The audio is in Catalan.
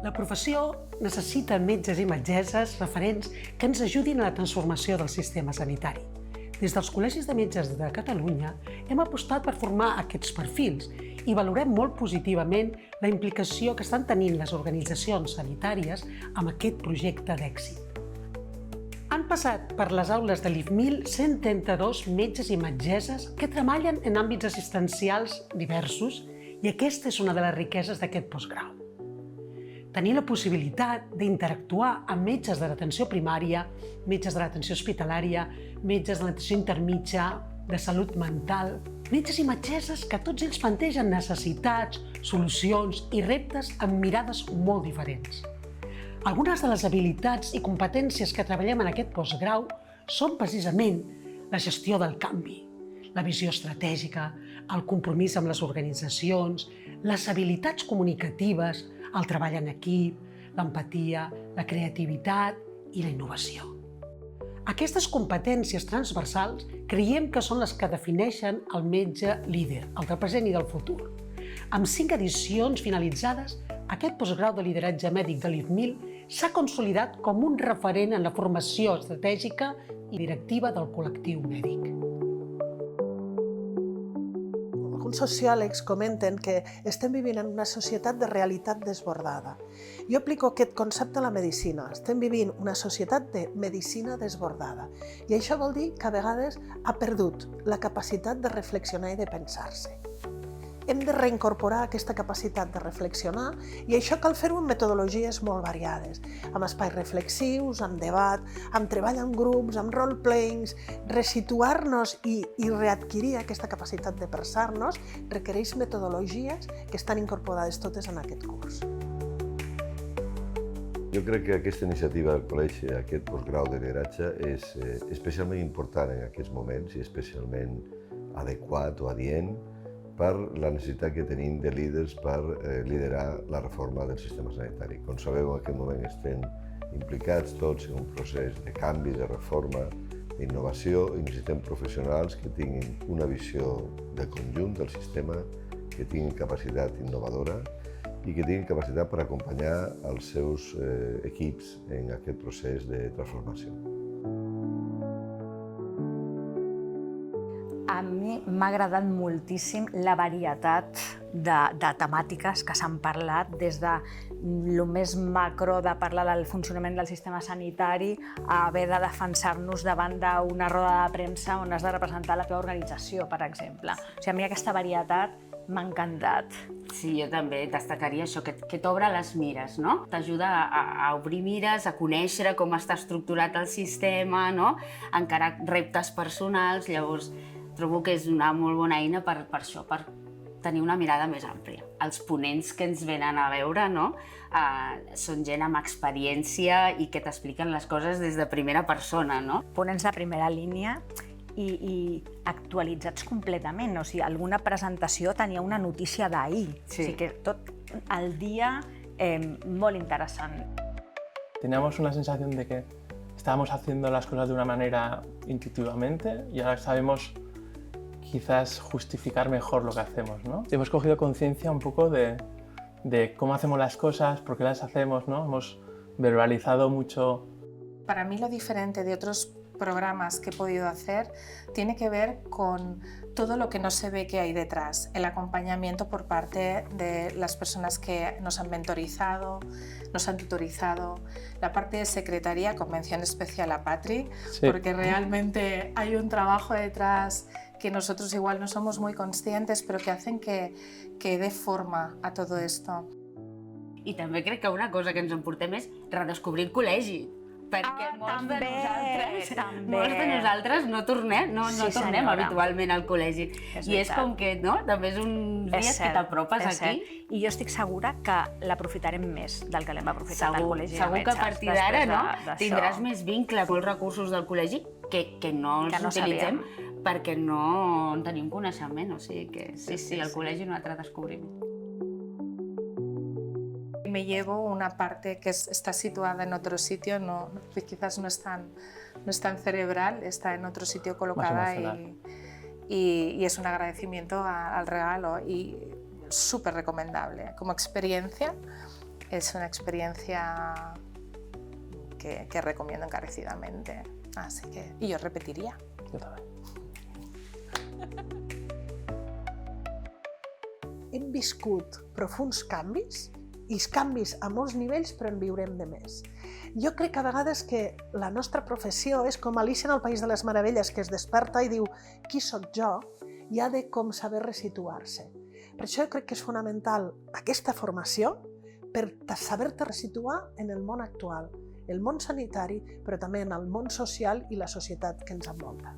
La professió necessita metges i metgesses referents que ens ajudin a la transformació del sistema sanitari. Des dels col·legis de metges de Catalunya hem apostat per formar aquests perfils i valorem molt positivament la implicació que estan tenint les organitzacions sanitàries amb aquest projecte d'èxit. Han passat per les aules de l'IFMIL 132 metges i metgesses que treballen en àmbits assistencials diversos i aquesta és una de les riqueses d'aquest postgrau. Tenir la possibilitat d'interactuar amb metges de l'atenció primària, metges de l'atenció hospitalària, metges de l'atenció intermitja, de salut mental, metges i metgesses que tots ells plantegen necessitats, solucions i reptes amb mirades molt diferents. Algunes de les habilitats i competències que treballem en aquest postgrau són precisament la gestió del canvi, la visió estratègica, el compromís amb les organitzacions, les habilitats comunicatives, el treball en equip, l'empatia, la creativitat i la innovació. Aquestes competències transversals creiem que són les que defineixen el metge líder, el del present i del futur. Amb 5 edicions finalitzades, aquest postgrau de lideratge mèdic de l'IFMIL s'ha consolidat com un referent en la formació estratègica i directiva del col·lectiu mèdic. Alguns sociòlegs comenten que estem vivint en una societat de realitat desbordada. Jo aplico aquest concepte a la medicina. Estem vivint una societat de medicina desbordada. I això vol dir que a vegades ha perdut la capacitat de reflexionar i de pensar-se. Hem de reincorporar aquesta capacitat de reflexionar i això cal fer-ho amb metodologies molt variades, amb espais reflexius, amb debat, amb treball en grups, amb role-playings. Resituar-nos i readquirir aquesta capacitat de pensar-nos requereix metodologies que estan incorporades totes en aquest curs. Jo crec que aquesta iniciativa del col·legi, aquest postgrau de lideratge, és especialment important en aquests moments i especialment adequat o adient per la necessitat que tenim de líders per liderar la reforma del sistema sanitari. Com sabeu, en aquest moment estem implicats tots en un procés de canvi, de reforma, d'innovació i necessitem professionals que tinguin una visió de conjunt del sistema, que tinguin capacitat innovadora i que tinguin capacitat per acompanyar els seus equips en aquest procés de transformació. A mi m'ha agradat moltíssim la varietat de temàtiques que s'han parlat, des de lo més macro de parlar del funcionament del sistema sanitari a haver de defensar-nos davant d'una roda de premsa on has de representar la teva organització, per exemple. O sigui, a mi aquesta varietat m'ha encantat. Sí, jo també destacaria això, que t'obre les mires, no? T'ajuda a obrir mires, a conèixer com està estructurat el sistema, no? Encara reptes personals, llavors trobo que és una molt bona eina per això, per tenir una mirada més àmplia. Els ponents que ens venen a veure, no? Són gent amb experiència i que t'expliquen les coses des de primera persona, no? Ponents de primera línia i actualitzats completament. O sigui, alguna presentació tenia una notícia d'ahir. Sí. O sigui que tot el dia molt interessant. Teníamos una sensación de que estábamos haciendo las cosas de una manera intuitivamente y ahora sabemos quizás justificar mejor lo que hacemos, ¿no? Hemos cogido conciencia un poco de cómo hacemos las cosas, por qué las hacemos, ¿no? Hemos verbalizado mucho. Para mí lo diferente de otros programas que he podido hacer tiene que ver con todo lo que no se ve que hay detrás, el acompañamiento por parte de las personas que nos han mentorizado, nos han tutorizado, la parte de secretaría, con mención especial a Patri, sí, porque realmente hay un trabajo detrás que nosotros igual no somos muy conscientes, pero que hacen que dé forma a todo esto. I també crec que una cosa que ens emportem és redescobrir el col·legi, perquè molts de nosaltres no tornem habitualment al col·legi. I és com que, no? També és uns dies que t'apropes aquí. I jo estic segura que l'aprofitarem més del que l'hem aprofitat al col·legi de metges. Segur que a partir d'ara tindràs més vincle amb els recursos del col·legi que no els utilitzem perquè no en tenim coneixement. O sigui que sí, el col·legi no altre descobriment. Me llevo una parte que está situada en otro sitio, quizás no es tan cerebral, está en otro sitio colocada y es un agradecimiento al regalo y súper recomendable. Como experiencia es una experiencia que recomiendo encarecidamente. Así que, y yo repetiría. Jo també. Hem viscut profuns canvis, i canvis a molts nivells, però en viurem de més. Jo crec que a vegades que la nostra professió és com Alicia en el País de les Meravelles, que es desperta i diu qui sóc jo, i ha de com saber resituar-se. Per això jo crec que és fonamental aquesta formació per saber-te resituar en el món actual, el món sanitari, però també en el món social i la societat que ens envolta.